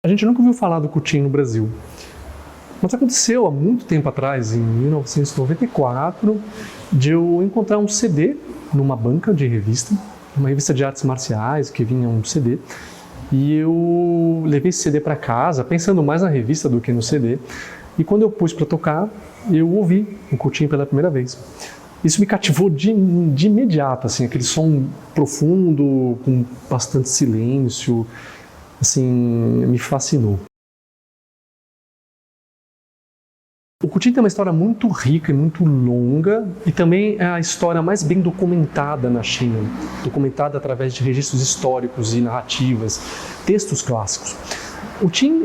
gente nunca ouviu falar do Coutinho no Brasil. Mas aconteceu há muito tempo atrás, em 1994, de eu encontrar um CD numa banca de revista, uma revista de artes marciais que vinha um CD, e eu levei esse CD para casa, pensando mais na revista do que no CD, e quando eu pus para tocar, eu ouvi o Coutinho pela primeira vez. Isso me cativou de imediato, assim, aquele som profundo, com bastante silêncio, assim, me fascinou. O Coutinho tem uma história muito rica e muito longa, e também é a história mais bem documentada na China, documentada através de registros históricos e narrativas, textos clássicos. O Qin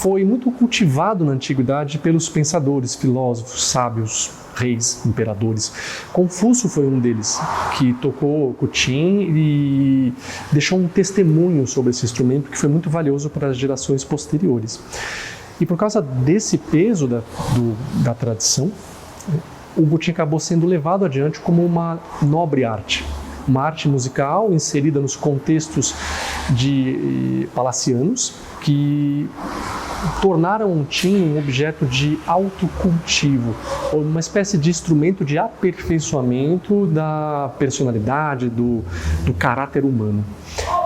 foi muito cultivado na antiguidade pelos pensadores, filósofos, sábios, reis, imperadores. Confúcio foi um deles, que tocou o Qin e deixou um testemunho sobre esse instrumento que foi muito valioso para as gerações posteriores. E por causa desse peso da tradição, o Coutinho acabou sendo levado adiante como uma nobre arte. Uma arte musical inserida nos contextos palacianos que tornaram o Qin um objeto de autocultivo, uma espécie de instrumento de aperfeiçoamento da personalidade, do caráter humano.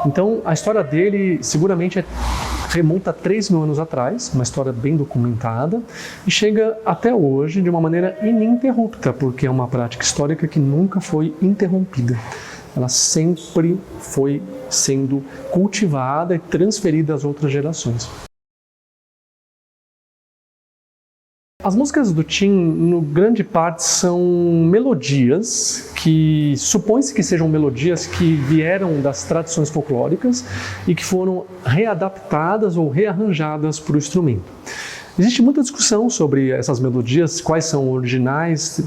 Então, a história dele seguramente remonta a 3.000 anos atrás, uma história bem documentada, e chega até hoje de uma maneira ininterrupta, porque é uma prática histórica que nunca foi interrompida. Ela sempre foi sendo cultivada e transferida às outras gerações. As músicas do Qin, no grande parte, são melodias que supõe-se que sejam melodias que vieram das tradições folclóricas e que foram readaptadas ou rearranjadas para o instrumento. Existe muita discussão sobre essas melodias, quais são originais,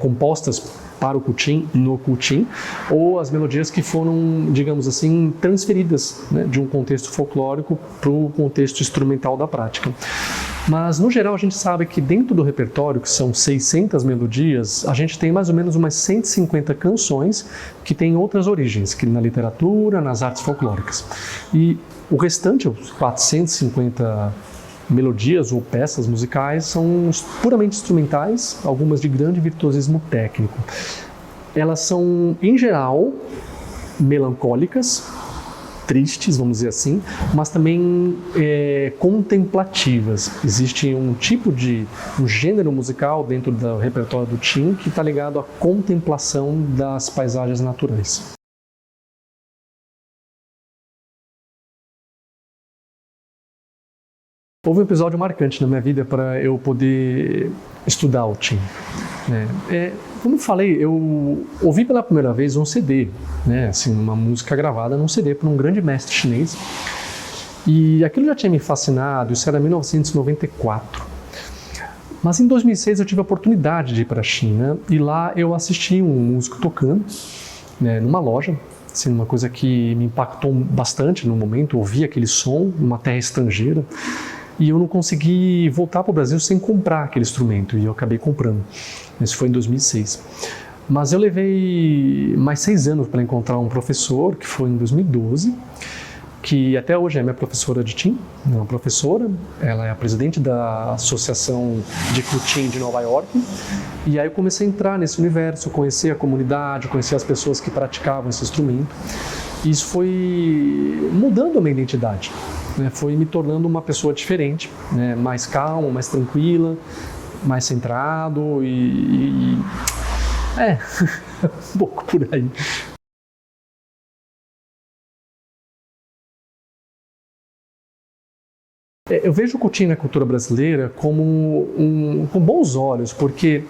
compostas para o Coutinho, no Coutinho, ou as melodias que foram, digamos assim, transferidas, de um contexto folclórico para o contexto instrumental da prática. Mas, no geral, a gente sabe que dentro do repertório, que são 600 melodias, a gente tem mais ou menos umas 150 canções que têm outras origens, que na literatura, nas artes folclóricas. E o restante, os 450 melodias ou peças musicais, são puramente instrumentais, algumas de grande virtuosismo técnico. Elas são, em geral, melancólicas, tristes, vamos dizer assim, mas também contemplativas. Existe um gênero musical dentro do repertório do Qin que está ligado à contemplação das paisagens naturais. Houve um episódio marcante na minha vida para eu poder estudar o Qin. Como eu falei, eu ouvi pela primeira vez um CD, assim, uma música gravada num CD por um grande mestre chinês. E aquilo já tinha me fascinado, isso era 1994. Mas em 2006 eu tive a oportunidade de ir para a China e lá eu assisti um músico tocando, numa loja, assim, uma coisa que me impactou bastante no momento, ouvir aquele som numa terra estrangeira. E eu não consegui voltar para o Brasil sem comprar aquele instrumento, e eu acabei comprando. Isso foi em 2006. Mas eu levei mais 6 anos para encontrar um professor, que foi em 2012, que até hoje é minha professora de Qin, uma professora, ela é a presidente da Associação de Coutinho de Nova York, e aí eu comecei a entrar nesse universo, conhecer a comunidade, conhecer as pessoas que praticavam esse instrumento, e isso foi mudando a minha identidade. Foi me tornando uma pessoa diferente, mais calma, mais tranquila, mais centrado um pouco por aí. Eu vejo o Coutinho na cultura brasileira com bons olhos, porque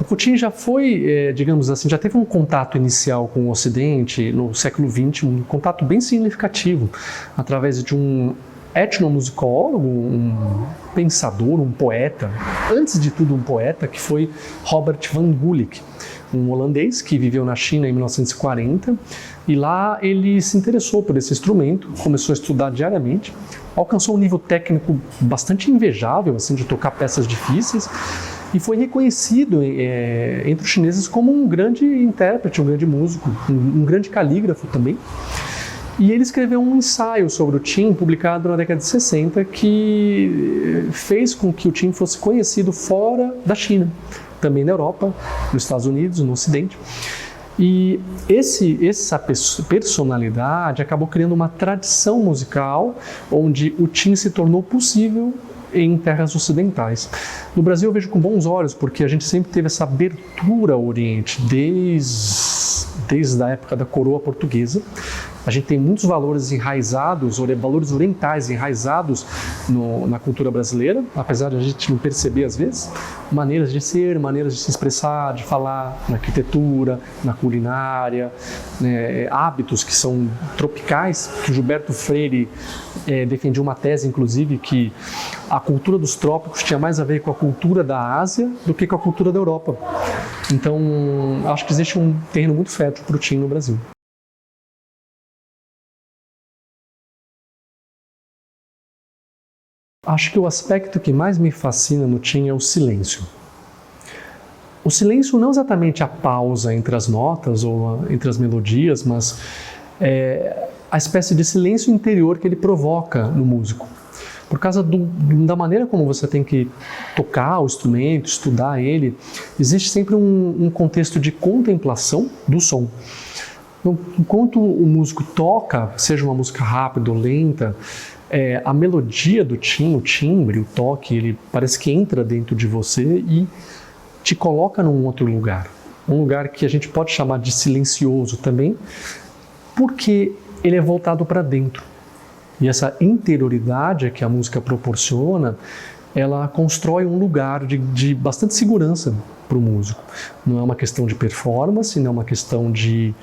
o Coutinho já foi, digamos assim, já teve um contato inicial com o Ocidente no século XX, um contato bem significativo, através de um etnomusicólogo, um pensador, um poeta, antes de tudo um poeta, que foi Robert van Gulik, um holandês que viveu na China em 1940, e lá ele se interessou por esse instrumento, começou a estudar diariamente, alcançou um nível técnico bastante invejável, assim, de tocar peças difíceis, e foi reconhecido entre os chineses como um grande intérprete, um grande músico, um grande calígrafo também. E ele escreveu um ensaio sobre o Tim, publicado na década de 60, que fez com que o Tim fosse conhecido fora da China, também na Europa, nos Estados Unidos, no Ocidente. E essa personalidade acabou criando uma tradição musical onde o Tim se tornou possível em terras ocidentais. No Brasil eu vejo com bons olhos, porque a gente sempre teve essa abertura ao Oriente, desde a época da coroa portuguesa. A gente tem muitos valores enraizados, valores orientais enraizados na cultura brasileira, apesar de a gente não perceber às vezes, maneiras de ser, maneiras de se expressar, de falar, na arquitetura, na culinária, né, hábitos que são tropicais, que o Gilberto Freire defendia uma tese, inclusive, que a cultura dos trópicos tinha mais a ver com a cultura da Ásia do que com a cultura da Europa. Então, acho que existe um terreno muito fértil para o Tim no Brasil. Acho que o aspecto que mais me fascina no Tim é o silêncio. O silêncio não exatamente a pausa entre as notas ou entre as melodias, mas a espécie de silêncio interior que ele provoca no músico. Por causa da maneira como você tem que tocar o instrumento, estudar ele, existe sempre um contexto de contemplação do som. Então, enquanto o músico toca, seja uma música rápida ou lenta, a melodia do Tim, o timbre, o toque, ele parece que entra dentro de você e te coloca num outro lugar. Um lugar que a gente pode chamar de silencioso também, porque ele é voltado para dentro. E essa interioridade que a música proporciona, ela constrói um lugar de bastante segurança para o músico. Não é uma questão de performance, não é uma questão de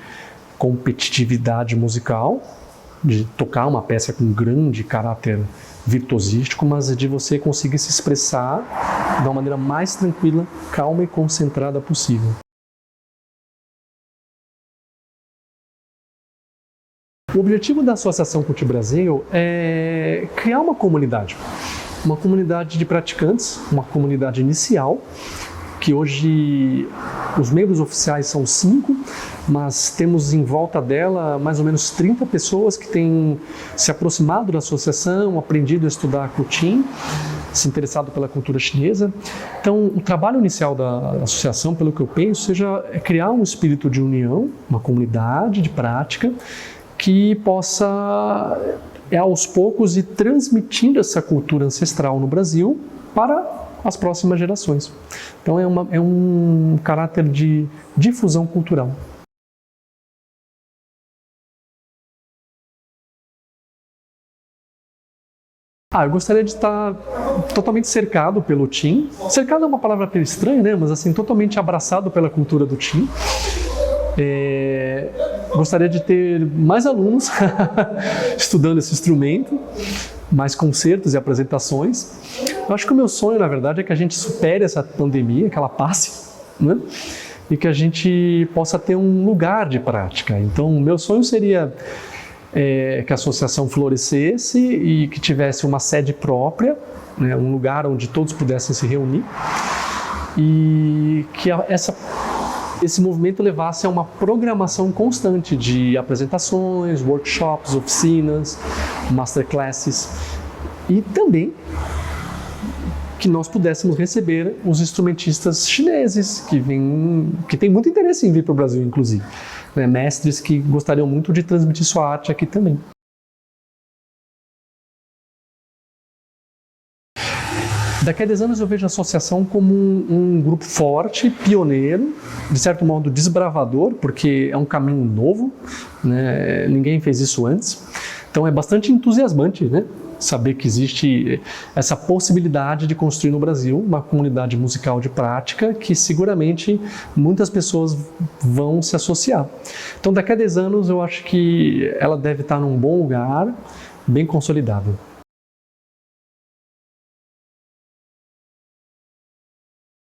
competitividade musical, de tocar uma peça com grande caráter virtuosístico, mas de você conseguir se expressar de uma maneira mais tranquila, calma e concentrada possível. O objetivo da Associação CUT Brasil é criar uma comunidade de praticantes, uma comunidade inicial, que hoje os membros oficiais são 5, mas temos em volta dela mais ou menos 30 pessoas que têm se aproximado da associação, aprendido a estudar Kutin, se interessado pela cultura chinesa. Então, o trabalho inicial da associação, pelo que eu penso, seja criar um espírito de união, uma comunidade de prática, que possa, aos poucos, ir transmitindo essa cultura ancestral no Brasil para as próximas gerações. Então é um caráter de difusão cultural. Eu gostaria de estar totalmente cercado pelo Tim. Cercado é uma palavra meio estranha, né? Mas assim, totalmente abraçado pela cultura do Tim. Gostaria de ter mais alunos estudando esse instrumento, mais concertos e apresentações. Eu acho que o meu sonho, na verdade, é que a gente supere essa pandemia, que ela passe, né? E que a gente possa ter um lugar de prática. Então, o meu sonho seria que a associação florescesse e que tivesse uma sede própria, né? Um lugar onde todos pudessem se reunir e que esse movimento levasse a uma programação constante de apresentações, workshops, oficinas, masterclasses e também que nós pudéssemos receber os instrumentistas chineses que têm muito interesse em vir para o Brasil, inclusive, né? Mestres que gostariam muito de transmitir sua arte aqui também. Daqui a 10 anos eu vejo a associação como um grupo forte, pioneiro, de certo modo desbravador, porque é um caminho novo, né? Ninguém fez isso antes. Então é bastante entusiasmante, né? Saber que existe essa possibilidade de construir no Brasil uma comunidade musical de prática que seguramente muitas pessoas vão se associar. Então daqui a 10 anos eu acho que ela deve estar num bom lugar, bem consolidada.